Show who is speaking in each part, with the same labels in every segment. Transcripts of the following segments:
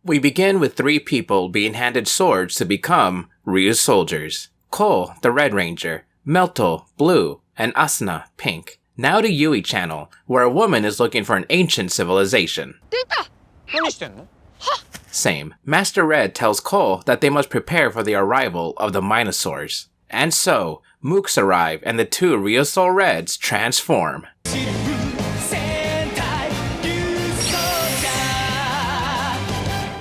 Speaker 1: We begin with 3 people being handed swords to become RYUSOULGERs. Cole, the Red Ranger, Melto, Blue, and Asuna, Pink. Now to Yui Channel, where a woman is looking for an ancient civilization. Same. Master Red tells Cole that they must prepare for the arrival of the Minosaurs. And so, Mooks arrive and the 2 RYUSOUL Reds transform.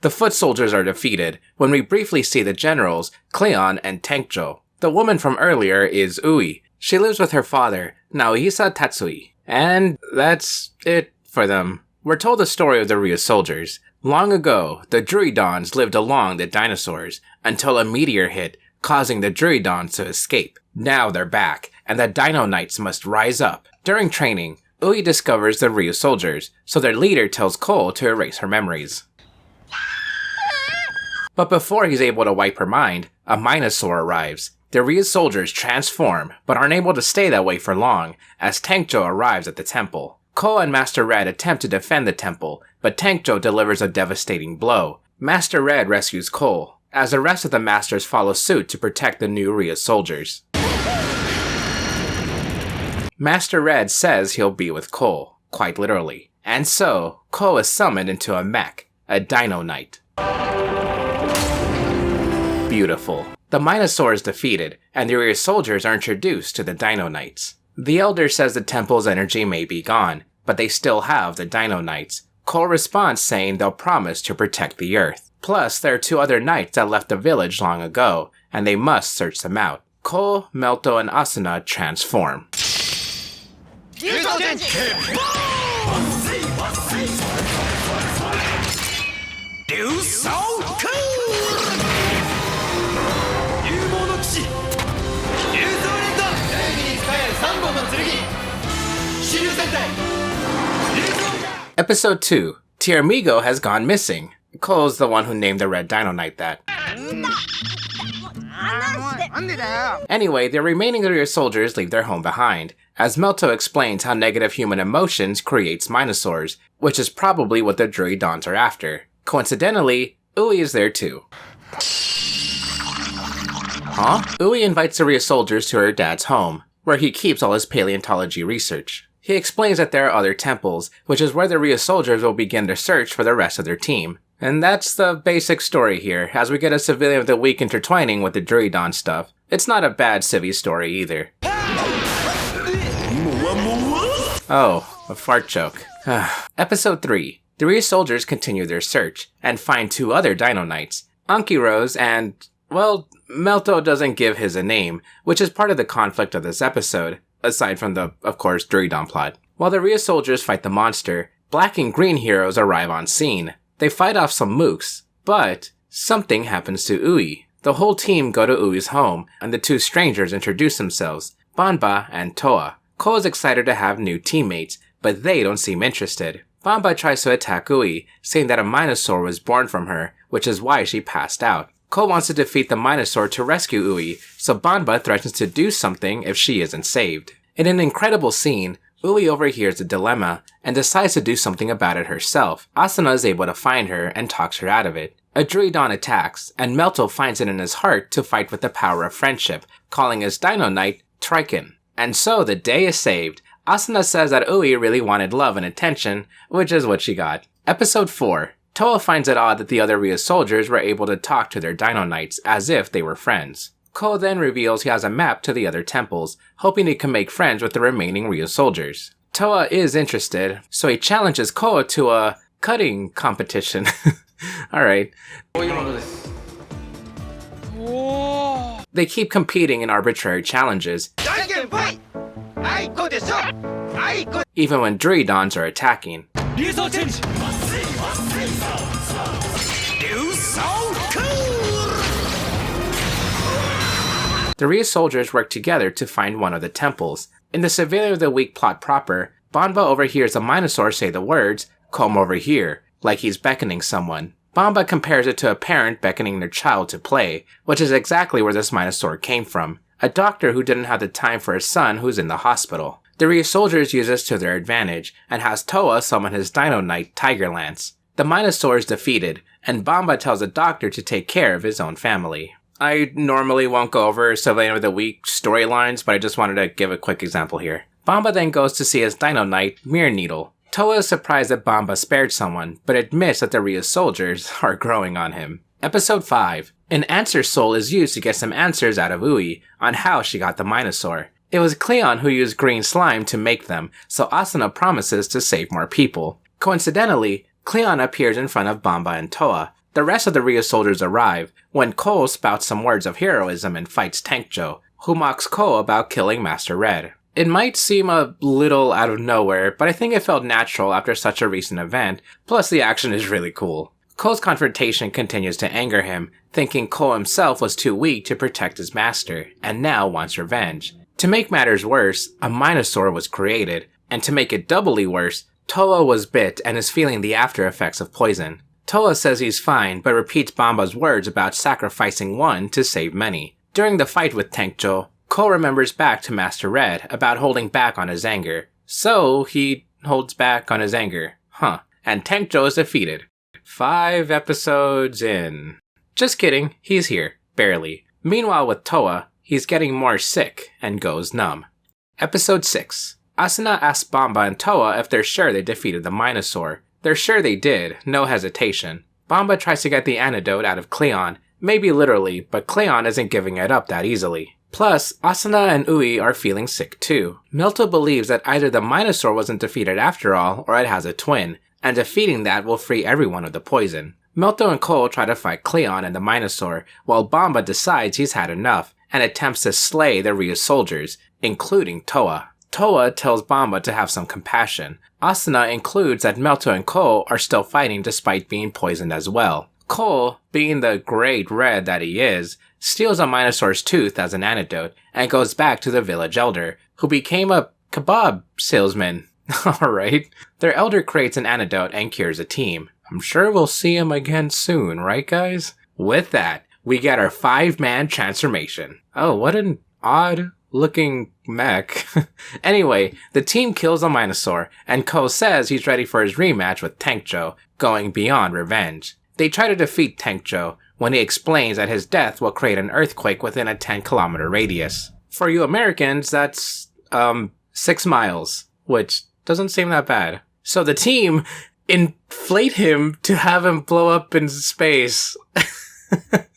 Speaker 1: The foot soldiers are defeated when we briefly see the generals, Cleon and Tankjo. The woman from earlier is Ui. She lives with her father, Naohisa Tatsui. And that's it for them. We're told the story of the RYUSOULGERs. Long ago, the Druidons lived along the dinosaurs until a meteor hit, causing the Druidons to escape. Now they're back, and the Dino Knights must rise up. During training, Ui discovers the RYUSOULGERs, so their leader tells Cole to erase her memories. But before he's able to wipe her mind, a Minosaur arrives. The RYUSOULGERs transform, but aren't able to stay that way for long, as Tankjo arrives at the temple. Cole and Master Red attempt to defend the temple, but Tankjo delivers a devastating blow. Master Red rescues Cole, as the rest of the Masters follow suit to protect the new RYUSOULGERs. Master Red says he'll be with Cole, quite literally. And so, Cole is summoned into a mech, a Dino Knight. Beautiful. The Minosaur is defeated, and the RYUSOULGERs are introduced to the Dino Knights. The Elder says the temple's energy may be gone, but they still have the Dino Knights. Cole responds saying they'll promise to protect the Earth. Plus, there are 2 other knights that left the village long ago, and they must search them out. Cole, Melto, and Asuna transform. Episode 2. Tiramigo has gone missing. Cole's the one who named the Red Dino Knight that. Anyway, the remaining RYUSOULGERs leave their home behind, as Melto explains how negative human emotions creates Minosaurs, which is probably what the Druidons are after. Coincidentally, Ui is there too. Huh? Ui invites the RYUSOULGERs to her dad's home, where he keeps all his paleontology research. He explains that there are other temples, which is where the RYUSOULGERs will begin their search for the rest of their team. And that's the basic story here, as we get a Civilian of the Week intertwining with the Druidon stuff. It's not a bad civvy story either. Oh, a fart joke. Episode 3. The RYUSOULGERs continue their search, and find 2 other Dino Knights, Ankylos and, well, Melto doesn't give his a name, which is part of the conflict of this episode, aside from the, of course, Druidon plot. While the RYUSOULGERs fight the monster, Black and Green heroes arrive on scene. They fight off some mooks, but something happens to Ui. The whole team go to Ui's home, and the 2 strangers introduce themselves, Banba and Toa. Cole is excited to have new teammates, but they don't seem interested. Banba tries to attack Ui, saying that a Minosaur was born from her, which is why she passed out. Cole wants to defeat the Minosaur to rescue Ui, so Banba threatens to do something if she isn't saved. In an incredible scene, Ui overhears the dilemma and decides to do something about it herself. Asuna is able to find her and talks her out of it. A Druidon attacks, and Melto finds it in his heart to fight with the power of friendship, calling his Dino Knight Triken. And so the day is saved. Asuna says that Ui really wanted love and attention, which is what she got. Episode 4. Toa finds it odd that the other RYUSOULGERs were able to talk to their Dino Knights as if they were friends. Cole then reveals he has a map to the other temples, hoping he can make friends with the remaining RYUSOULGERs. Toa is interested, so he challenges Cole to a cutting competition. Alright. They keep competing in arbitrary challenges, even when Druidons are attacking. The RYUSOULGERs work together to find one of the temples. In the Civilian of the Week plot proper, Banba overhears a Minosaur say the words, "Come over here," like he's beckoning someone. Banba compares it to a parent beckoning their child to play, which is exactly where this Minosaur came from. A doctor who didn't have the time for his son who's in the hospital. The RYUSOULGERs use this to their advantage, and has Toa summon his Dino Knight Tiger Lance. The Minosaur is defeated, and Bamba tells a doctor to take care of his own family. I normally won't go over Sylvain of the Week storylines, but I just wanted to give a quick example here. Bamba then goes to see his Dino Knight, Mirror Needle. Toa is surprised that Bamba spared someone, but admits that the RYUSOULGERs are growing on him. Episode 5. An Answer Soul is used to get some answers out of Ui on how she got the Minosaur. It was Cleon who used green slime to make them, so Asuna promises to save more people. Coincidentally, Cleon appears in front of Bamba and Toa. The rest of the RYUSOULGERs arrive, when Cole spouts some words of heroism and fights Tankjo, who mocks Cole about killing Master Red. It might seem a little out of nowhere, but I think it felt natural after such a recent event, plus the action is really cool. Cole's confrontation continues to anger him, thinking Cole himself was too weak to protect his master, and now wants revenge. To make matters worse, a Minosaur was created, and to make it doubly worse, Toa was bit and is feeling the after effects of poison. Toa says he's fine, but repeats Bamba's words about sacrificing one to save many. During the fight with Tankjo, Cole remembers back to Master Red about holding back on his anger. So, he holds back on his anger. And Tankjo is defeated. 5 episodes in. Just kidding, he's here. Barely. Meanwhile with Toa, he's getting more sick and goes numb. Episode 6. Asuna asks Bamba and Toa if they're sure they defeated the Minosaur. They're sure they did, no hesitation. Bamba tries to get the antidote out of Cleon, maybe literally, but Cleon isn't giving it up that easily. Plus, Asuna and Ui are feeling sick too. Melto believes that either the Minosaur wasn't defeated after all, or it has a twin, and defeating that will free everyone of the poison. Melto and Cole try to fight Cleon and the Minosaur, while Bamba decides he's had enough, and attempts to slay the RYUSOULGERs, including Toa. Toa tells Bamba to have some compassion. Asuna includes that Melto and Cole are still fighting despite being poisoned as well. Cole, being the great red that he is, steals a Minosaur's tooth as an antidote and goes back to the village elder, who became a kebab salesman. Alright. Their elder creates an antidote and cures a team. I'm sure we'll see him again soon, right guys? With that, we get our 5-man transformation. Oh, what an odd looking mech. Anyway, the team kills a Minosaur, and Ko says he's ready for his rematch with Tankjo, going beyond revenge. They try to defeat Tankjo, when he explains that his death will create an earthquake within a 10-kilometer radius. For you Americans, that's, 6 miles, which doesn't seem that bad. So the team inflate him to have him blow up in space.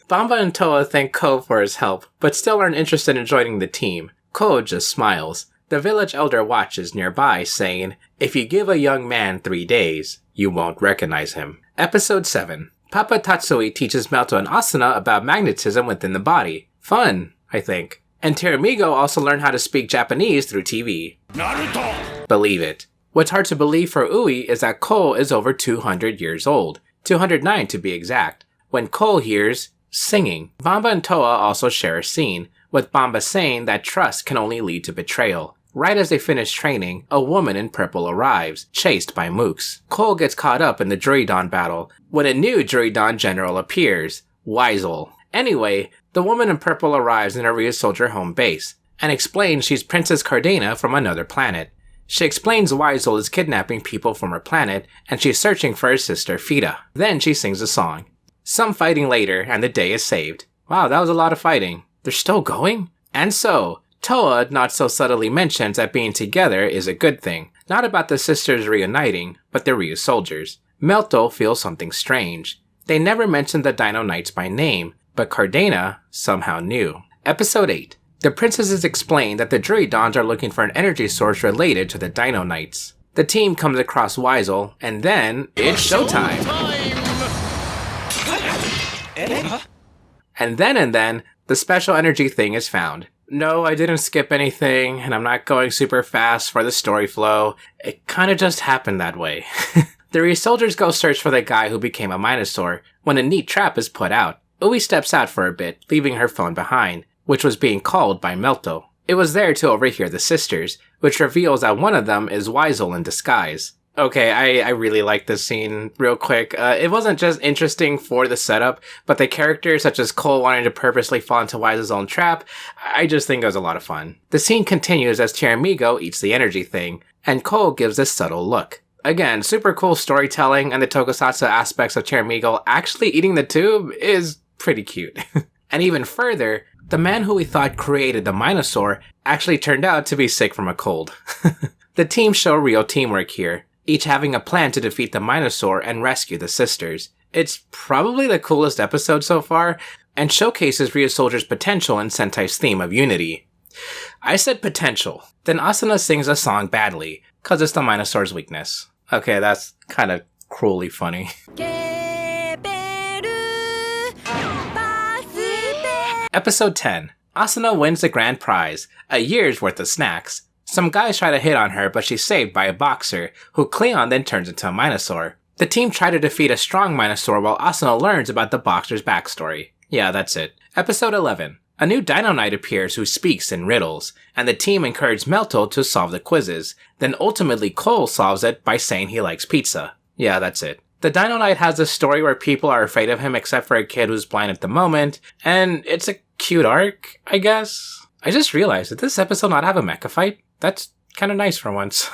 Speaker 1: Bamba and Toa thank Ko for his help, but still aren't interested in joining the team. Ko just smiles. The village elder watches nearby, saying, "If you give a young man 3 days, you won't recognize him." Episode 7. Papa Tatsui teaches Melto and Asuna about magnetism within the body. Fun, I think. And Teramigo also learned how to speak Japanese through TV. Naruto! Believe it. What's hard to believe for Ui is that Cole is over 200 years old. 209 to be exact. When Cole hears singing. Bamba and Toa also share a scene, with Bamba saying that trust can only lead to betrayal. Right as they finish training, a woman in purple arrives, chased by mooks. Cole gets caught up in the Druidon battle, when a new Druidon general appears, Geisoul. Anyway, the woman in purple arrives in a RYUSOULGER home base, and explains she's Princess Cardena from another planet. She explains Geisoul is kidnapping people from her planet, and she's searching for her sister Fida. Then she sings a song. Some fighting later, and the day is saved. Wow, that was a lot of fighting. They're still going? And so, Toa not so subtly mentions that being together is a good thing. Not about the sisters reuniting, but the RYUSOULGERs. Melto feels something strange. They never mentioned the Dino Knights by name, but Cardena somehow knew. Episode 8. The princesses explain that the Druidons are looking for an energy source related to the Dino Knights. The team comes across Geisoul, and then it's showtime! And then, the special energy thing is found. No, I didn't skip anything, and I'm not going super fast for the story flow. It kinda just happened that way. The RYUSOULGERs go search for the guy who became a Minosaur, when a neat trap is put out. Ui steps out for a bit, leaving her phone behind, which was being called by Melto. It was there to overhear the sisters, which reveals that one of them is Geisoul in disguise. Okay, I really like this scene real quick. It wasn't just interesting for the setup, but the characters such as Cole wanting to purposely fall into Geisoul's own trap, I just think it was a lot of fun. The scene continues as Tiramigo eats the energy thing, and Cole gives a subtle look. Again, super cool storytelling, and the tokusatsu aspects of Cheramigo actually eating the tube is pretty cute. And even further, the man who we thought created the Minosaur actually turned out to be sick from a cold. The team show real teamwork here, each having a plan to defeat the Minosaur and rescue the sisters. It's probably the coolest episode so far, and showcases RYUSOULGER's potential in Sentai's theme of unity. I said potential, then Asuna sings a song badly, cause it's the Minosaur's weakness. Okay, that's kinda cruelly funny. Episode 10. Asuna wins the grand prize, a year's worth of snacks. Some guys try to hit on her, but she's saved by a boxer, who Cleon then turns into a Minosaur. The team try to defeat a strong Minosaur while Asuna learns about the boxer's backstory. Yeah, that's it. Episode 11. A new Dino Knight appears who speaks in riddles, and the team encourages Melto to solve the quizzes. Then ultimately Cole solves it by saying he likes pizza. Yeah, that's it. The Dino Knight has a story where people are afraid of him except for a kid who's blind at the moment, and it's a cute arc, I guess? I just realized, did this episode not have a mecha fight? That's kinda nice for once.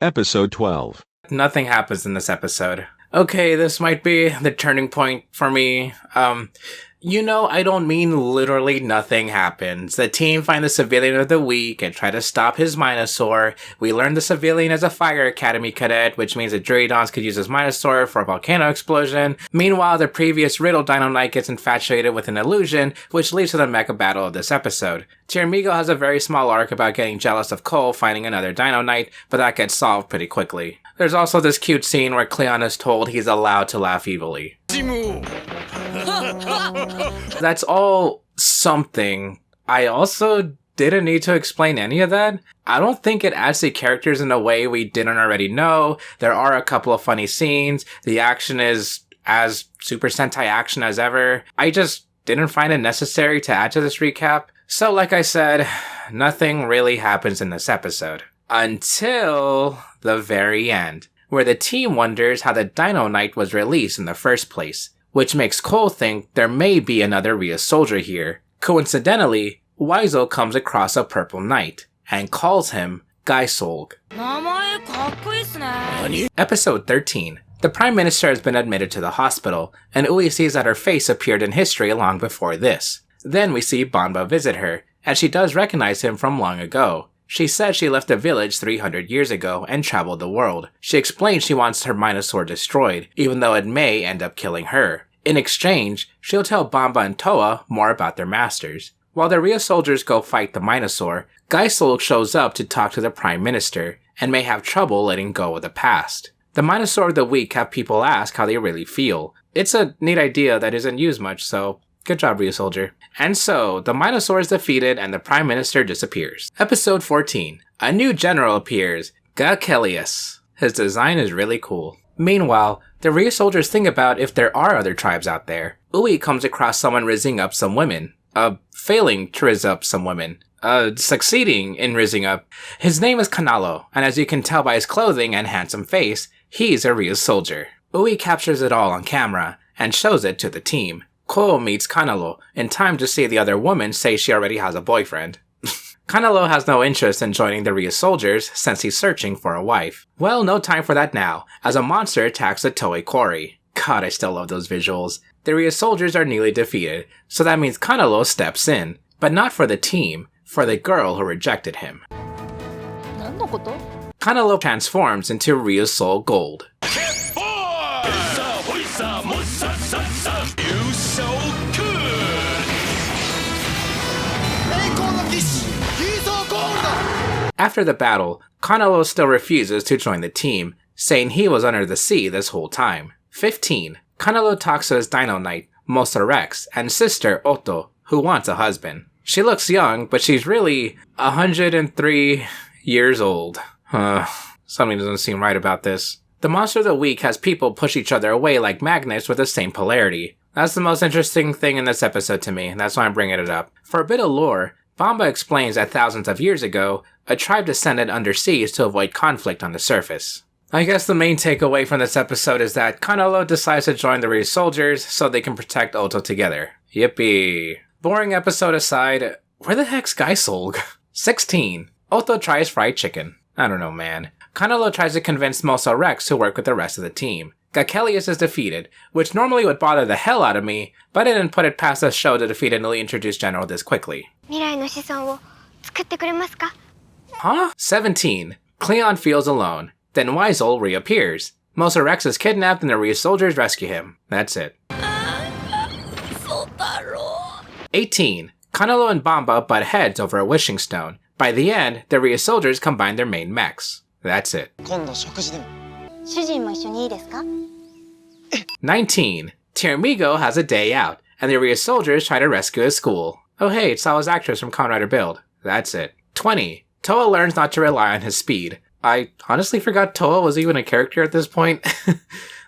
Speaker 2: Episode 12.
Speaker 1: Nothing happens in this episode. Okay, this might be the turning point for me. I don't mean literally nothing happens. The team find the civilian of the week and try to stop his Minosaur. We learn the civilian is a fire academy cadet, which means the Druidons could use his Minosaur for a volcano explosion. Meanwhile, the previous Riddle Dino Knight gets infatuated with an illusion, which leads to the mecha battle of this episode. Cheramigo has a very small arc about getting jealous of Cole finding another Dino Knight, but that gets solved pretty quickly. There's also this cute scene where Cleon is told he's allowed to laugh evilly. That's all something. I also didn't need to explain any of that. I don't think it adds the characters in a way we didn't already know. There are a couple of funny scenes. The action is as Super Sentai action as ever. I just didn't find it necessary to add to this recap. So like I said, nothing really happens in this episode. Until the very end, where the team wonders how the Dino Knight was released in the first place, which makes Cole think there may be another RYUSOULGER here. Coincidentally, Geisoul comes across a purple knight, and calls him Geisoul. Episode 13. The Prime Minister has been admitted to the hospital, and Ui sees that her face appeared in history long before this. Then we see Banba visit her, and she does recognize him from long ago. She says she left the village 300 years ago and traveled the world. She explains she wants her Minosaur destroyed, even though it may end up killing her. In exchange, she'll tell Banba and Toa more about their masters. While the RYUSOULGERs go fight the Minosaur, Geisoul shows up to talk to the Prime Minister, and may have trouble letting go of the past. The Minosaur of the week have people ask how they really feel. It's a neat idea that isn't used much, so good job, RYUSOULGER. And so, the Minosaur is defeated and the Prime Minister disappears. Episode 14. A new general appears, Gakelius. His design is really cool. Meanwhile, the RYUSOULGERs think about if there are other tribes out there. Ui comes across someone rizzing up some women. Failing to rizz up some women. Succeeding in rizzing up. His name is Kanalo, and as you can tell by his clothing and handsome face, he's a RYUSOULGER. Ui captures it all on camera, and shows it to the team. Cole meets Kanalo in time to see the other woman say she already has a boyfriend. Kanalo has no interest in joining the RYUSOULGERs since he's searching for a wife. Well, no time for that now, as a monster attacks the Toei Quarry. God, I still love those visuals. The RYUSOULGERs are nearly defeated, so that means Kanalo steps in. But not for the team, for the girl who rejected him. Kanalo transforms into RYUSOUL Gold. After the battle, Kanalo still refuses to join the team, saying he was under the sea this whole time. 15. Kanalo talks to his Dino Knight, Mosa Rex, and sister Otto, who wants a husband. She looks young, but she's really 103 years old. Something doesn't seem right about this. The monster of the week has people push each other away like magnets with the same polarity. That's the most interesting thing in this episode to me, and that's why I'm bringing it up. For a bit of lore, Banba explains that thousands of years ago, a tribe descended underseas to avoid conflict on the surface. I guess the main takeaway from this episode is that Kanalo decides to join the RYUSOULGERs so they can protect Otto together. Yippee. Boring episode aside, where the heck's Geisoul? 16. Otto tries fried chicken. I don't know, man. Kanalo tries to convince Moso Rex to work with the rest of the team. Gakelius is defeated, which normally would bother the hell out of me, but I didn't put it past the show to defeat a newly introduced general this quickly. Huh? 17. Cleon feels alone. Then Geisoul reappears. Moso Rex is kidnapped and the RYUSOULGERs rescue him. That's it. 18. Kanalo and Bamba butt heads over a wishing stone. By the end, the RYUSOULGERs combine their main mechs. That's it. 19. Tiramigo has a day out, and the RYUSOULGERs try to rescue his school. Oh hey, it's Sawa's actress from Kamen Rider Build. That's it. 20. Toa learns not to rely on his speed. I honestly forgot Toa was even a character at this point.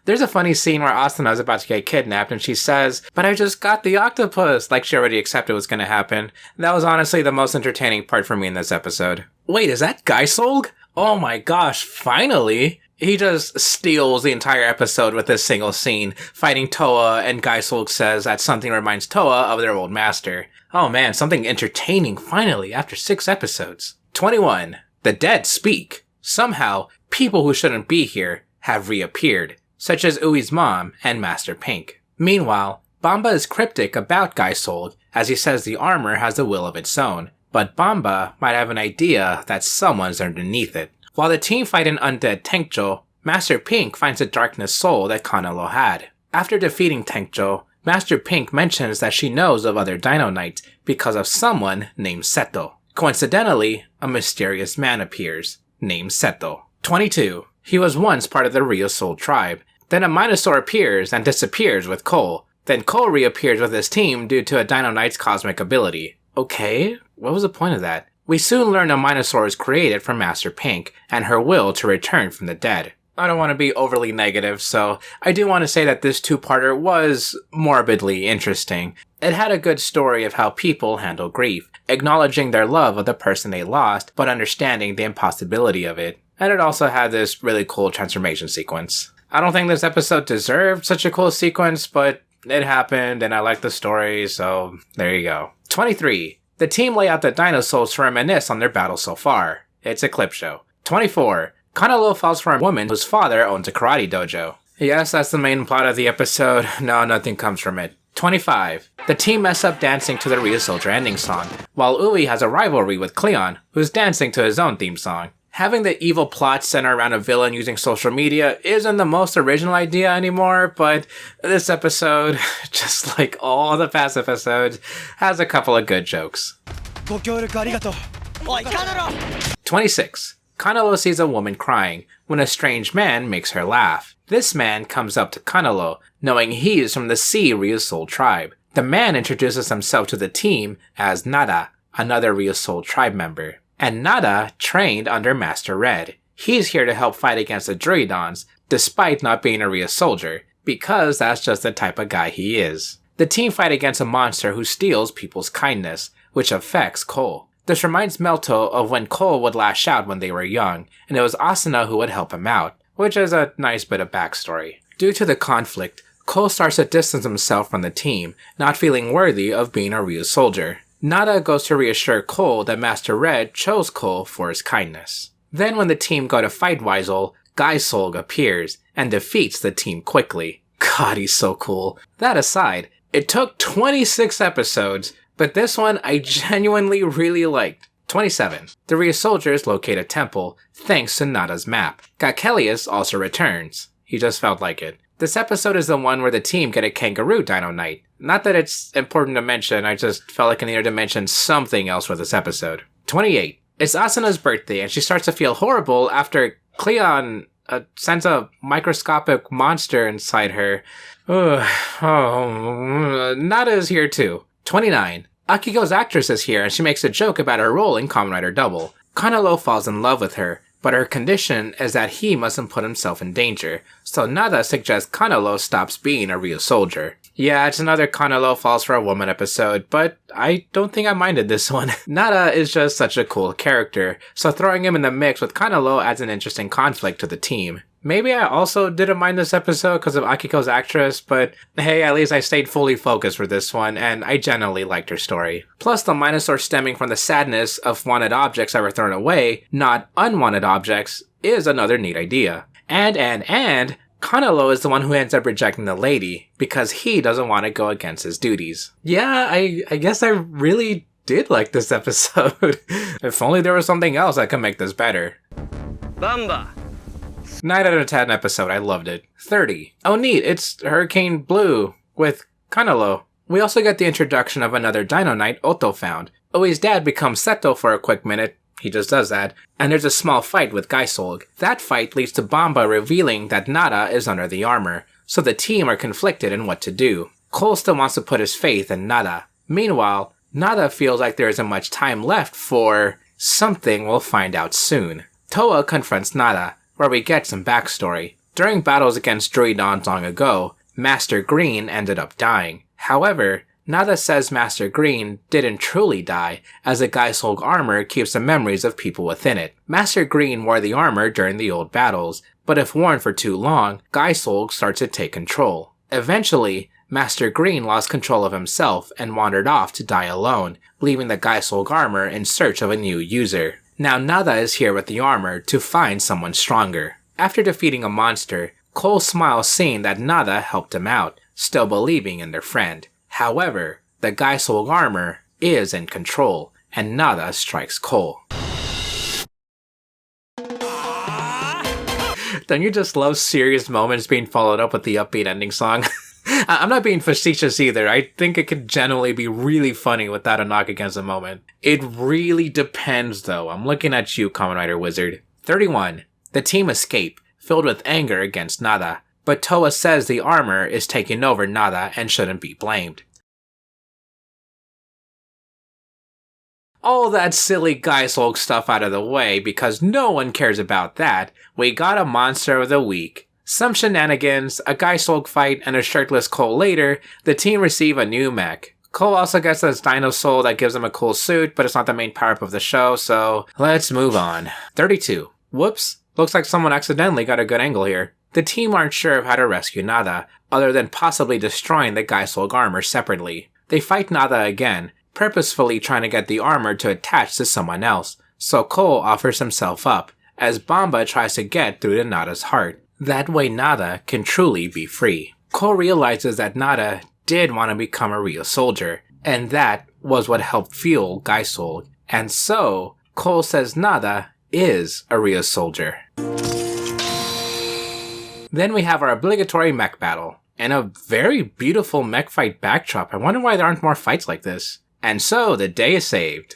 Speaker 1: There's a funny scene where Asuna is about to get kidnapped and she says, "But I just got the octopus," like she already accepted what's gonna happen. That was honestly the most entertaining part for me in this episode. Wait, is that Geisoul? Oh my gosh, finally! He just steals the entire episode with this single scene, fighting Toa, and Geisoul says that something reminds Toa of their old master. Oh man, something entertaining finally after 6 episodes. 21. The dead speak. Somehow, people who shouldn't be here have reappeared, such as Ui's mom and Master Pink. Meanwhile, Bamba is cryptic about Geisoul, as he says the armor has a will of its own, but Bamba might have an idea that someone's underneath it. While the team fight an undead Tenkjo, Master Pink finds a darkness soul that Kanalo had. After defeating Tenkjo, Master Pink mentions that she knows of other Dino Knights because of someone named Seto. Coincidentally, a mysterious man appears, named Seto. 22. He was once part of the RYUSOUL tribe. Then a Minosaur appears and disappears with Cole. Then Cole reappears with his team due to a Dino Knight's cosmic ability. Okay, what was the point of that? We soon learn a Minosaur is created from Master Pink, and her will to return from the dead. I don't want to be overly negative, so I do want to say that this 2-parter was morbidly interesting. It had a good story of how people handle grief, acknowledging their love of the person they lost, but understanding the impossibility of it. And it also had this really cool transformation sequence. I don't think this episode deserved such a cool sequence, but it happened and I like the story, so there you go. 23. The team lay out the Dino Souls to reminisce on their battle so far. It's a clip show. 24. Kanalo falls for a woman whose father owns a karate dojo. Yes, that's the main plot of the episode. No, nothing comes from it. 25. The team mess up dancing to the RYUSOULGER ending song, while Ui has a rivalry with Cleon, who's dancing to his own theme song. Having the evil plot center around a villain using social media isn't the most original idea anymore, but this episode, just like all the past episodes, has a couple of good jokes. 26. Kanalo sees a woman crying when a strange man makes her laugh. This man comes up to Kanalo, knowing he is from the Sea RYUSOUL tribe. The man introduces himself to the team as Nada, another RYUSOUL tribe member. And Nada trained under Master Red. He's here to help fight against the Druidons, despite not being a RYUSOULGER, because that's just the type of guy he is. The team fight against a monster who steals people's kindness, which affects Cole. This reminds Melto of when Cole would lash out when they were young, and it was Asuna who would help him out, which is a nice bit of backstory. Due to the conflict, Cole starts to distance himself from the team, not feeling worthy of being a RYUSOULGER. Nada goes to reassure Cole that Master Red chose Cole for his kindness. Then when the team go to fight Geisoul, Geisoul appears and defeats the team quickly. God, he's so cool. That aside, it took 26 episodes, but this one I genuinely really liked. 27. The RYUSOULGERs locate a temple, thanks to Nada's map. Gakelius also returns. He just felt like it. This episode is the one where the team get a kangaroo Dino Knight. Not that it's important to mention, I just felt like I needed to mention something else with this episode. 28. It's Asuna's birthday and she starts to feel horrible after Cleon sends a microscopic monster inside her. Nada is here too. 29. Akiko's actress is here and she makes a joke about her role in Kamen Rider Double. Kanalo falls in love with her, but her condition is that he mustn't put himself in danger, so Nada suggests Kanalo stops being a RYUSOULGER. Yeah, it's another Kanalo falls for a woman episode, but I don't think I minded this one. Nada is just such a cool character, so throwing him in the mix with Kanalo adds an interesting conflict to the team. Maybe I also didn't mind this episode because of Akiko's actress, but hey, at least I stayed fully focused for this one, and I generally liked her story. Plus, the Minosaur stemming from the sadness of wanted objects that were thrown away, not unwanted objects, is another neat idea. And Kanalo is the one who ends up rejecting the lady, because he doesn't want to go against his duties. Yeah, I guess I really did like this episode. If only there was something else that could make this better.
Speaker 3: Bamba.
Speaker 1: 9 out of 10 episode, I loved it. 30. Oh neat, it's Hurricane Blue with Kanalo. We also get the introduction of another Dino Knight Otto found. Oi's dad becomes Seto for a quick minute. He just does that. And there's a small fight with Geisoul. That fight leads to Bamba revealing that Nada is under the armor, so the team are conflicted in what to do. Cole still wants to put his faith in Nada. Meanwhile, Nada feels like there isn't much time left for something we'll find out soon. Toa confronts Nada, where we get some backstory. During battles against Druidons long ago, Master Green ended up dying. However, Nada says Master Green didn't truly die, as the Geisoul armor keeps the memories of people within it. Master Green wore the armor during the old battles, but if worn for too long, Geisoul starts to take control. Eventually, Master Green lost control of himself and wandered off to die alone, leaving the Geisoul armor in search of a new user. Now Nada is here with the armor to find someone stronger. After defeating a monster, Cole smiles seeing that Nada helped him out, still believing in their friend. However, the Geisoul armor is in control, and Nada strikes Cole. Don't you just love serious moments being followed up with the upbeat ending song? I'm not being facetious either. I think it could genuinely be really funny without a knock against the moment. It really depends though. I'm looking at you, Kamen Rider Wizard. 31. The team escape, filled with anger against Nada, but Toa says the armor is taking over Nada and shouldn't be blamed. All that silly Geisoul stuff out of the way because no one cares about that, we got a monster of the week. Some shenanigans, a Geisoul fight, and a shirtless Cole later, the team receive a new mech. Cole also gets this dino soul that gives him a cool suit, but it's not the main power-up of the show, so let's move on. 32. Whoops, looks like someone accidentally got a good angle here. The team aren't sure of how to rescue Nada, other than possibly destroying the Geisoul armor separately. They fight Nada again, purposefully trying to get the armor to attach to someone else, so Cole offers himself up, as Bamba tries to get through to Nada's heart. That way Nada can truly be free. Cole realizes that Nada did want to become a RYUSOULGER, and that was what helped fuel Geisoul, and so Cole says Nada is a RYUSOULGER. Then we have our obligatory mech battle, and a very beautiful mech fight backdrop. I wonder why there aren't more fights like this. And so, the day is saved.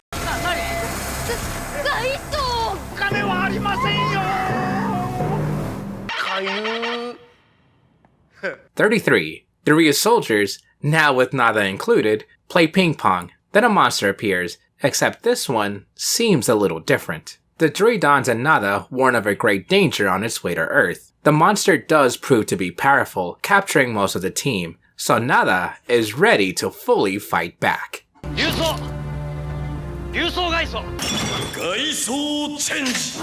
Speaker 1: 33. The RYUSOULGERs, now with Nada included, play ping pong. Then a monster appears, except this one seems a little different. The Druidons and Nada warn of a great danger on its way to Earth. The monster does prove to be powerful, capturing most of the team, so Nada is ready to fully fight back.
Speaker 3: Geisoul change.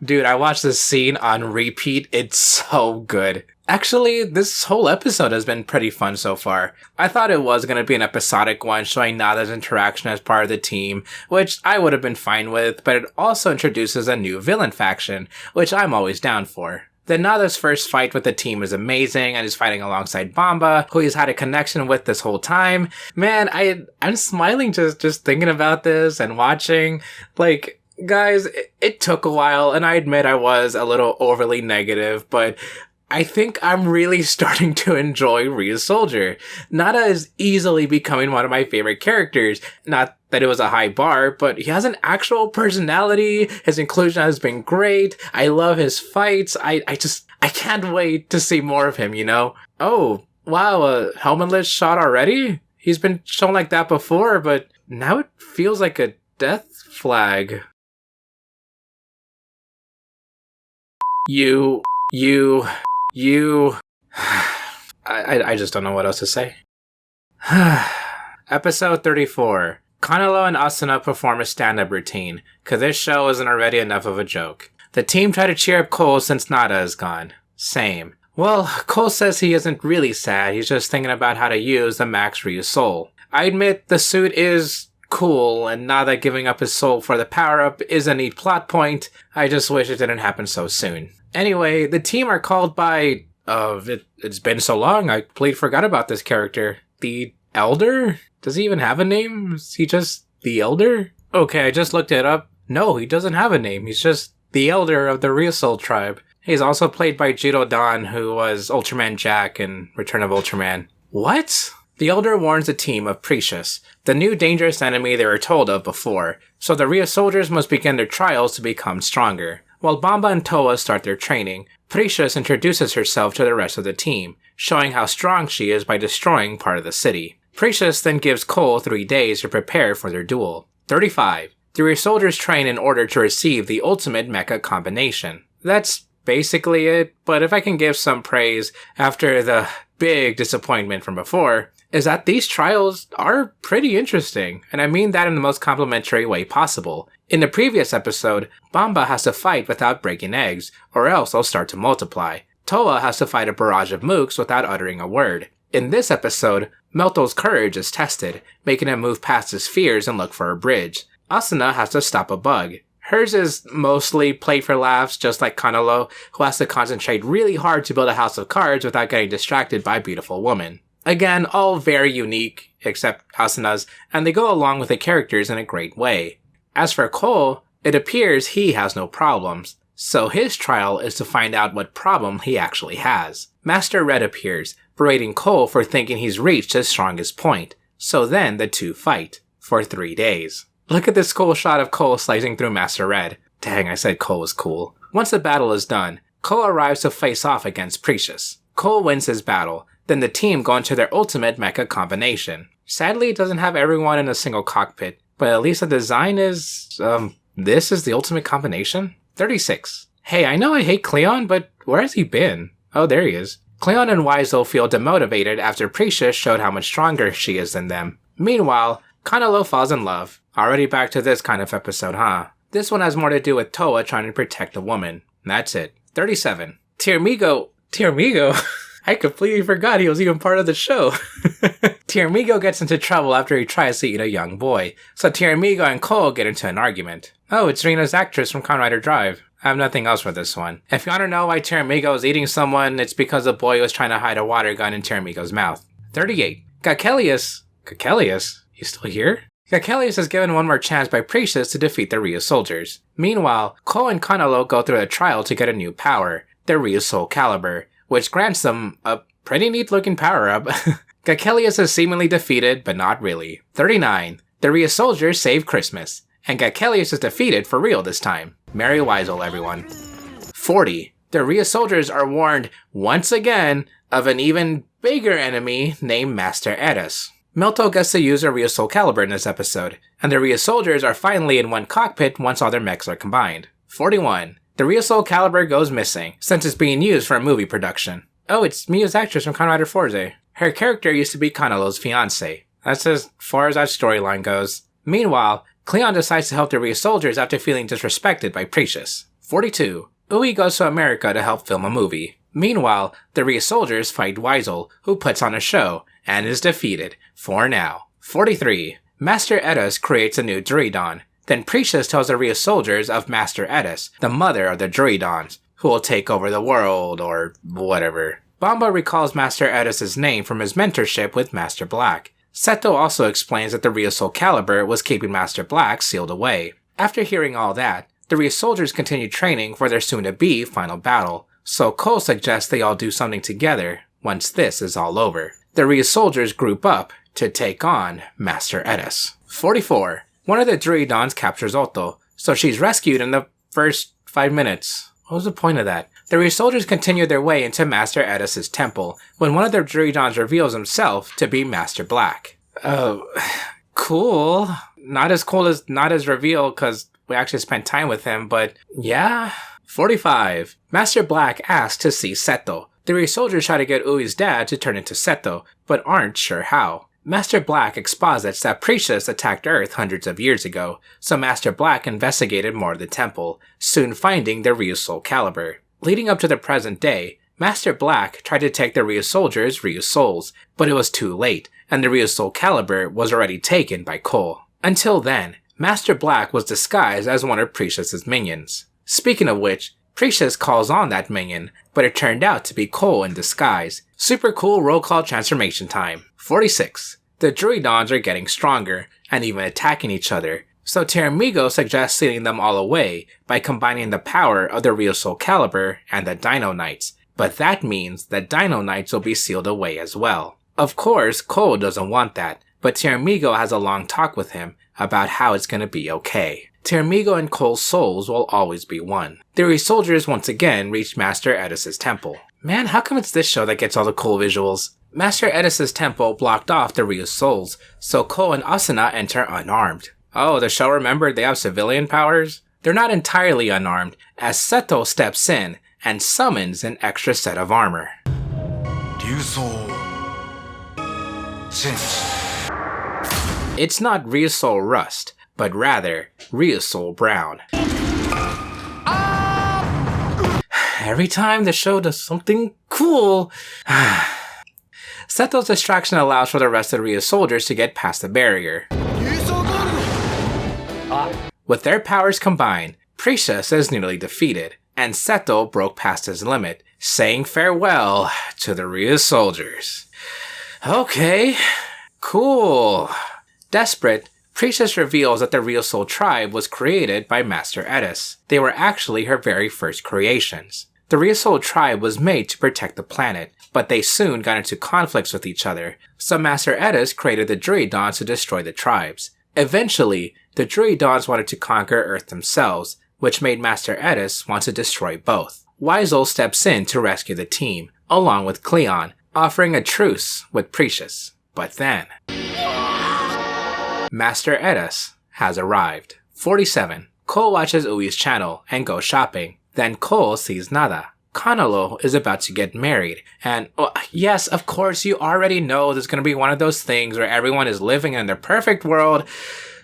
Speaker 1: Dude, I watched this scene on repeat. It's so good. Actually, this whole episode has been pretty fun so far. I thought it was going to be an episodic one showing Nada's interaction as part of the team, which I would have been fine with, but it also introduces a new villain faction, which I'm always down for. Then Nada's first fight with the team is amazing, and he's fighting alongside Bamba, who he's had a connection with this whole time. Man, I'm smiling just thinking about this and watching. Like, guys, it took a while, and I admit I was a little overly negative, but I think I'm really starting to enjoy RYUSOULGER. Nada is easily becoming one of my favorite characters. Not that it was a high bar, but he has an actual personality. His inclusion has been great. I love his fights. I can't wait to see more of him, you know? Oh, wow, a helmetless shot already? He's been shown like that before, but now it feels like a death flag. I just don't know what else to say. Episode 34. Kanalo and Asuna perform a stand-up routine, cause this show isn't already enough of a joke. The team try to cheer up Cole since Nada is gone. Same. Well, Cole says he isn't really sad, he's just thinking about how to use the Max RYUSOUL. I admit the suit is cool, and Nada giving up his soul for the power-up is a neat plot point. I just wish it didn't happen so soon. Anyway, the team are called by... it's been so long, I completely forgot about this character. The Elder? Does he even have a name? Is he just the Elder? Okay, I just looked it up. No, he doesn't have a name. He's just the Elder of the RYUSOUL tribe. He's also played by Jiro Dan, who was Ultraman Jack in Return of Ultraman. What? The Elder warns the team of Precious, the new dangerous enemy they were told of before, so the RYUSOULGERs must begin their trials to become stronger. While Bamba and Toa start their training, Precious introduces herself to the rest of the team, showing how strong she is by destroying part of the city. Precious then gives Cole 3 days to prepare for their duel. 35. The RYUSOULGERs train in order to receive the ultimate mecha combination. That's basically it, but if I can give some praise after the big disappointment from before, is that these trials are pretty interesting, and I mean that in the most complimentary way possible. In the previous episode, Bamba has to fight without breaking eggs, or else they'll start to multiply. Toa has to fight a barrage of mooks without uttering a word. In this episode, Melto's courage is tested, making him move past his fears and look for a bridge. Asuna has to stop a bug. Hers is mostly played for laughs, just like Kanalo, who has to concentrate really hard to build a house of cards without getting distracted by a beautiful woman. Again, all very unique, except Asuna's, and they go along with the characters in a great way. As for Cole, it appears he has no problems, so his trial is to find out what problem he actually has. Master Red appears, berating Cole for thinking he's reached his strongest point, so then the two fight, for 3 days. Look at this cool shot of Cole slicing through Master Red. Dang, I said Cole was cool. Once the battle is done, Cole arrives to face off against Precious. Cole wins his battle, then the team go into their ultimate mecha combination. Sadly, it doesn't have everyone in a single cockpit, but at least the design is, this is the ultimate combination? 36. Hey, I know I hate Cleon, but where has he been? Oh, there he is. Cleon and Geisoul feel demotivated after Precious showed how much stronger she is than them. Meanwhile, Kanalo falls in love. Already back to this kind of episode, huh? This one has more to do with Toa trying to protect a woman. That's it. 37. Tiramigo? I completely forgot he was even part of the show. Tiramigo gets into trouble after he tries to eat a young boy, so Tiramigo and Cole get into an argument. Oh, it's Rina's actress from Kamen Rider Drive. I have nothing else for this one. If you want to know why Tiramigo is eating someone, it's because the boy was trying to hide a water gun in Tiramigo's mouth. 38. Gakelius? You still here? Gakelius is given one more chance by Precious to defeat the RYUSOULGERs. Meanwhile, Cole and Kanalo go through a trial to get a new power, their RYUSOUL Caliber, which grants them a pretty neat looking power-up. Gakelius is seemingly defeated, but not really. 39. The RYUSOULGERs save Christmas, and Gakelius is defeated for real this time. Merry Geisoul, everyone. 40. The RYUSOULGERs are warned once again of an even bigger enemy named Master Eris. Melto gets to use a RYUSOUL Caliber in this episode, and the RYUSOULGERs are finally in one cockpit once all their mechs are combined. 41. The RYUSOUL Caliber goes missing, since it's being used for a movie production. Oh, it's Mia's actress from Kamen Rider Forze. Her character used to be Kanalo's fiancé. That's as far as that storyline goes. Meanwhile, Cleon decides to help the RYUSOULGERs after feeling disrespected by Precious. 42. Ui goes to America to help film a movie. Meanwhile, the RYUSOULGERs fight Geisoul, who puts on a show, and is defeated, for now. 43. Master Eris creates a new Druidon. Then Precious tells the RYUSOULGERs of Master Eris, the mother of the Druidons, who will take over the world, or whatever. Bamba recalls Master Eris' name from his mentorship with Master Black. Seto also explains that the RYUSOUL Caliber was keeping Master Black sealed away. After hearing all that, the RYUSOULGERs continue training for their soon-to-be final battle, so Cole suggests they all do something together once this is all over. The RYUSOULGERs group up to take on Master Eris. 44. One of the Druidons captures Otto, so she's rescued in the first 5 minutes. What was the point of that? The RYUSOULGERs continue their way into Master Eris' temple, when one of their Druidons reveals himself to be Master Black. Oh, cool. Not as reveal, because we actually spent time with him, but yeah. 45. Master Black asks to see Seto. The RYUSOULGERs try to get Ui's dad to turn into Seto, but aren't sure how. Master Black exposits that Precious attacked Earth hundreds of years ago, so Master Black investigated more of the temple, soon finding the RYUSOUL caliber. Leading up to the present day, Master Black tried to take the RYUSOULGER's RYUSOULs, but it was too late, and the RYUSOUL caliber was already taken by Cole. Until then, Master Black was disguised as one of Precious's minions. Speaking of which, Precious calls on that minion, but it turned out to be Cole in disguise. Super cool roll call transformation time. 46. The Druidons are getting stronger, and even attacking each other, so Teramigo suggests sealing them all away by combining the power of the RYUSOUL caliber and the Dino Knights, but that means the Dino Knights will be sealed away as well. Of course, Cole doesn't want that, but Teramigo has a long talk with him about how it's gonna be okay. Teramigo and Cole's souls will always be one. The RYUSOULGERs once again reach Master Edis's temple. Man, how come it's this show that gets all the cool visuals? Master Edis's temple blocked off the RYUSOULs, so Cole and Asuna enter unarmed. Oh, the show remembered they have civilian powers? They're not entirely unarmed, as Seto steps in and summons an extra set of armor. It's not RYUSOUL Rust, but rather RYUSOUL Brown. Every time the show does something cool. Seto's distraction allows for the rest of the RYUSOULGERs to get past the barrier. With their powers combined, Precious is nearly defeated, and Seto broke past his limit, saying farewell to the RYUSOULGERs. Okay, cool. Desperate, Precious reveals that the RYUSOUL tribe was created by Master Edis. They were actually her very first creations. The RYUSOUL tribe was made to protect the planet, but they soon got into conflicts with each other, so Master Edis created the Druidons to destroy the tribes. Eventually, the Druidons wanted to conquer Earth themselves, which made Master Edis want to destroy both. RYUSOUL steps in to rescue the team, along with Cleon, offering a truce with Precious. But then, Master Edis has arrived. 47. Cole watches Ui's channel and goes shopping. Then Cole sees Nada. Kanalo is about to get married, and yes, of course, you already know there's gonna be one of those things where everyone is living in their perfect world,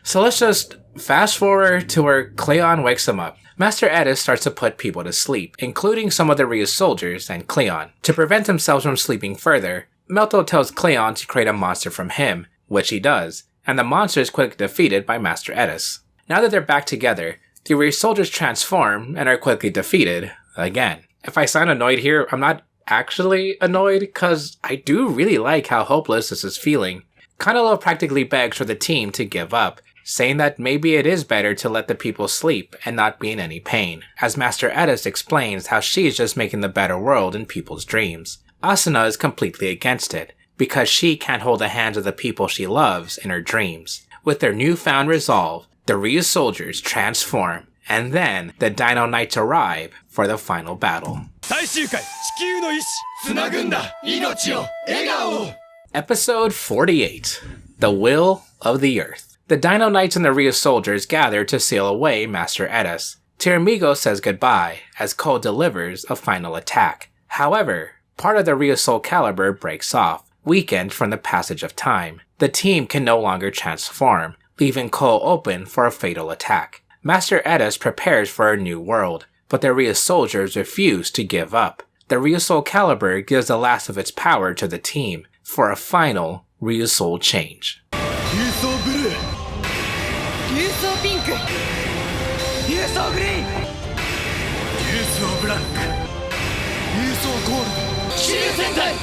Speaker 1: so let's just fast forward to where Cleon wakes him up. Master Edis starts to put people to sleep, including some of the RYUSOULGERs and Cleon. To prevent themselves from sleeping further, Melto tells Cleon to create a monster from him, which he does, and the monster is quickly defeated by Master Edis. Now that they're back together, the RYUSOULGERs transform and are quickly defeated again. If I sound annoyed here, I'm not actually annoyed, because I do really like how hopeless this is feeling. Kanalo practically begs for the team to give up, saying that maybe it is better to let the people sleep and not be in any pain, as Master Edis explains how she's just making the better world in people's dreams. Asuna is completely against it, because she can't hold the hands of the people she loves in her dreams. With their newfound resolve, the RYUSOULGERs transform, and then the Dino Knights arrive for the final battle. Episode 48. The Will of the Earth. The Dino Knights and the RYUSOULGERs gather to seal away Master Edis. Tiramigo says goodbye as Cole delivers a final attack. However, part of the RYUSOUL caliber breaks off, weakened from the passage of time. The team can no longer transform, leaving Cole open for a fatal attack. Master Edis prepares for a new world, but the RYUSOULGERs refuse to give up. The RYUSOUL caliber gives the last of its power to the team for a final RYUSOUL change.
Speaker 3: RYUSOUL blue, RYUSOUL pink, RYUSOUL green, RYUSOUL black, RYUSOUL gold, 騎士竜戦隊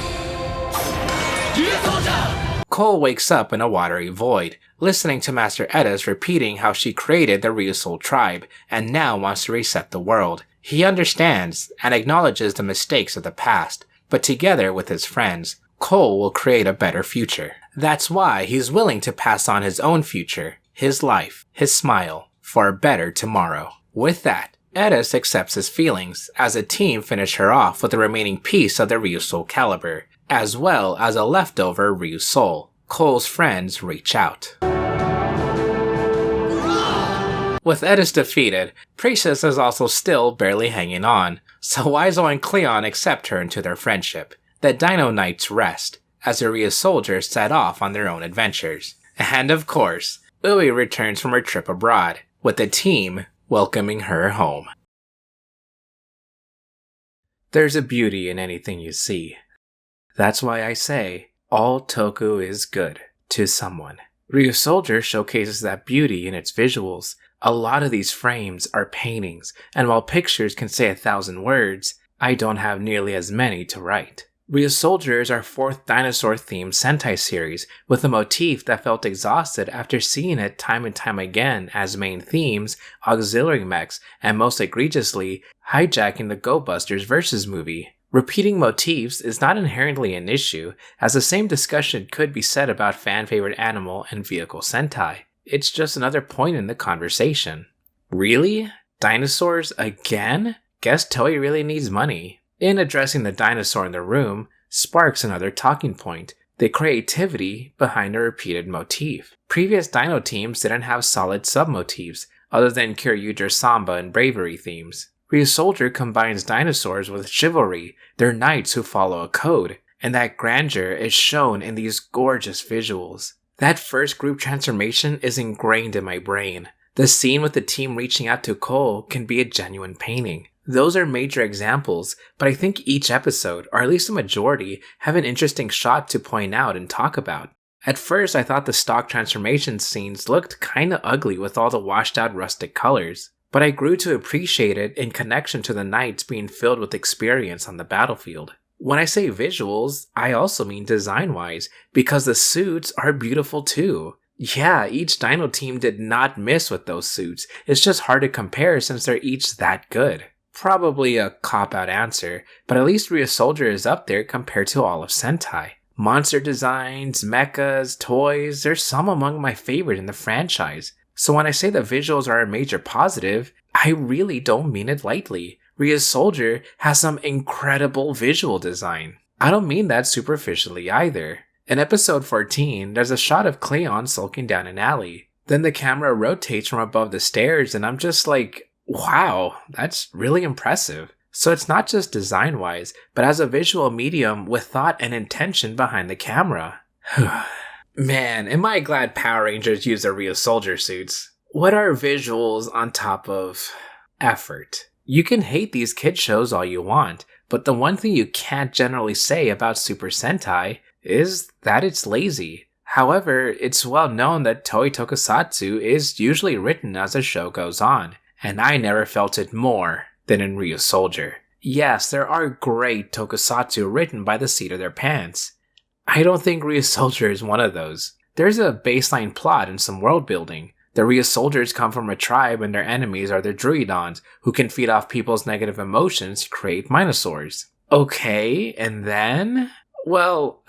Speaker 3: リュウソウジャー.
Speaker 1: Cole wakes up in a watery void, listening to Master Edis repeating how she created the RYUSOUL tribe and now wants to reset the world. He understands and acknowledges the mistakes of the past, but together with his friends, Cole will create a better future. That's why he's willing to pass on his own future, his life, his smile, for a better tomorrow. With that, Edis accepts his feelings as the team finish her off with the remaining piece of the RYUSOUL caliber, as well as a leftover RYUSOUL. Cole's friends reach out. With Edis defeated, Precious is also still barely hanging on, so RYUSOUL and Cleon accept her into their friendship. The Dino Knights rest, as the RYUSOULGER set off on their own adventures. And of course, Ui returns from her trip abroad, with the team welcoming her home. There's a beauty in anything you see. That's why I say, all toku is good to someone. RYUSOULGER showcases that beauty in its visuals. A lot of these frames are paintings, and while pictures can say 1,000 words, I don't have nearly as many to write. RYUSOULGER is our 4th dinosaur-themed Sentai series, with a motif that felt exhausted after seeing it time and time again as main themes, auxiliary mechs, and most egregiously, hijacking the Go Busters Versus movie. Repeating motifs is not inherently an issue, as the same discussion could be said about fan-favorite animal and vehicle Sentai. It's just another point in the conversation. Really? Dinosaurs again? Guess Toei really needs money. In addressing the dinosaur in the room sparks another talking point, the creativity behind a repeated motif. Previous dino teams didn't have solid sub-motifs, other than Kyoryuger Samba and Bravery themes. RYUSOULGER combines dinosaurs with chivalry, they're knights who follow a code, and that grandeur is shown in these gorgeous visuals. That first group transformation is ingrained in my brain. The scene with the team reaching out to Cole can be a genuine painting. Those are major examples, but I think each episode, or at least a majority, have an interesting shot to point out and talk about. At first, I thought the stock transformation scenes looked kinda ugly with all the washed out rustic colors, but I grew to appreciate it in connection to the knights being filled with experience on the battlefield. When I say visuals, I also mean design-wise, because the suits are beautiful too. Yeah, each dino team did not miss with those suits, it's just hard to compare since they're each that good. Probably a cop-out answer, but at least RYUSOULGER is up there compared to all of Sentai. Monster designs, mechas, toys, there's some among my favorite in the franchise. So when I say the visuals are a major positive, I really don't mean it lightly. RYUSOULGER has some incredible visual design. I don't mean that superficially either. In episode 14, there's a shot of Cleon sulking down an alley. Then the camera rotates from above the stairs and I'm just like, wow, that's really impressive. So it's not just design-wise, but as a visual medium with thought and intention behind the camera. Man, am I glad Power Rangers use their RYUSOULGER suits. What are visuals on top of effort? You can hate these kid shows all you want, but the one thing you can't generally say about Super Sentai is that it's lazy. However, it's well known that Toei Tokusatsu is usually written as the show goes on, and I never felt it more than in RYUSOULGER. Yes, there are great tokusatsu written by the seat of their pants. I don't think RYUSOULGER is one of those. There's a baseline plot and some world building. The RYUSOULGERs come from a tribe and their enemies are the Druidons, who can feed off people's negative emotions to create Minosaurs. Okay, and then? Well,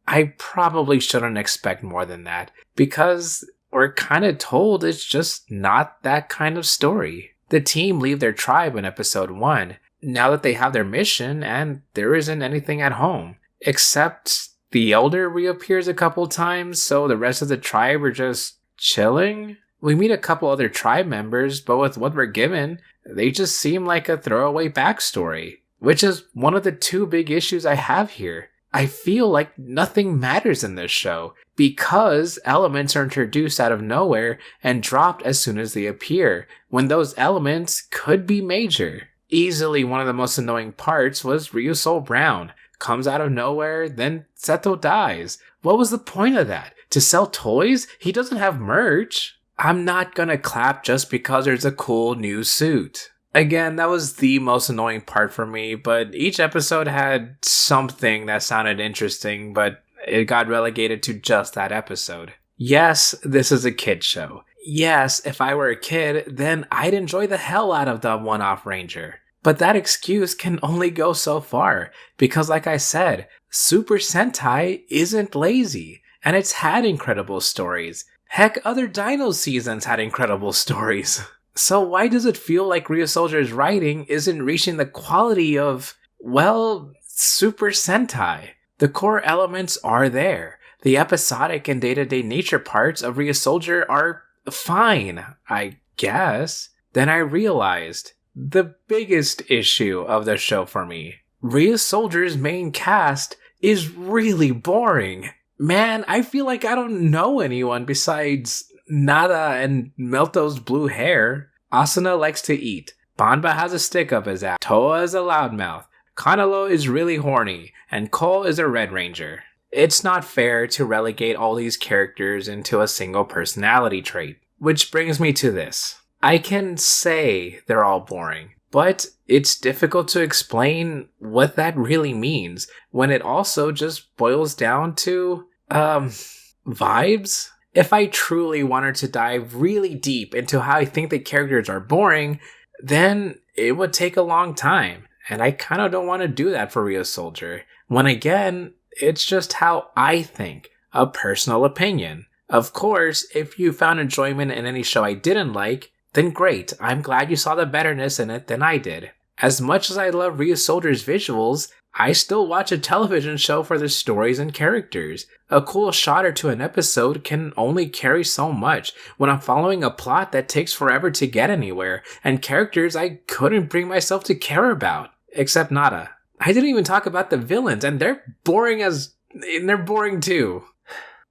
Speaker 1: I probably shouldn't expect more than that, because we're kinda told it's just not that kind of story. The team leave their tribe in episode 1, now that they have their mission and there isn't anything at home. Except the Elder reappears a couple times, so the rest of the tribe are just chilling? We meet a couple other tribe members, but with what we're given, they just seem like a throwaway backstory. Which is one of the two big issues I have here. I feel like nothing matters in this show, because elements are introduced out of nowhere and dropped as soon as they appear, when those elements could be major. Easily one of the most annoying parts was Ryusoul Brown. Comes out of nowhere, then Seto dies. What was the point of that? To sell toys? He doesn't have merch. I'm not gonna clap just because there's a cool new suit. Again, that was the most annoying part for me, but each episode had something that sounded interesting, but it got relegated to just that episode. Yes, this is a kid show. Yes, if I were a kid, then I'd enjoy the hell out of the one-off Ranger. But that excuse can only go so far, because like I said, Super Sentai isn't lazy, and it's had incredible stories. Heck, other Dino seasons had incredible stories. So why does it feel like RYUSOULGER's writing isn't reaching the quality of, well, Super Sentai? The core elements are there. The episodic and day-to-day nature parts of RYUSOULGER are fine, I guess. Then I realized the biggest issue of the show for me. RYUSOULGER's main cast is really boring. Man, I feel like I don't know anyone besides Nada and Melto's blue hair. Asuna likes to eat. Banba has a stick up his ass. Toa is a loudmouth. Kanalo is really horny. And Cole is a Red Ranger. It's not fair to relegate all these characters into a single personality trait. Which brings me to this. I can say they're all boring, but it's difficult to explain what that really means when it also just boils down to, vibes? If I truly wanted to dive really deep into how I think the characters are boring, then it would take a long time, and I kind of don't want to do that for RYUSOULGER. When again, it's just how I think, a personal opinion. Of course, if you found enjoyment in any show I didn't like, then great, I'm glad you saw the betterness in it than I did. As much as I love RYUSOULGER's visuals, I still watch a television show for the stories and characters. A cool shot or two an episode can only carry so much when I'm following a plot that takes forever to get anywhere, and characters I couldn't bring myself to care about. Except Nada. I didn't even talk about the villains, and they're boring too.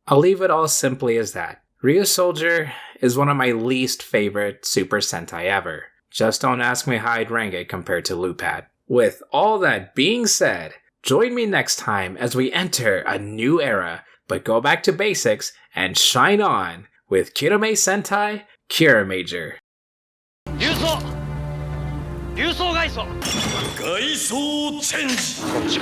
Speaker 1: I'll leave it all simply as that. RYUSOULGER is one of my least favorite Super Sentai ever. Just don't ask me how I'd rank it compared to Lupat. With all that being said, join me next time as we enter a new era, but go back to basics and shine on with Kirame Sentai Kira Major.
Speaker 3: Geisoul Geisoul チェンジ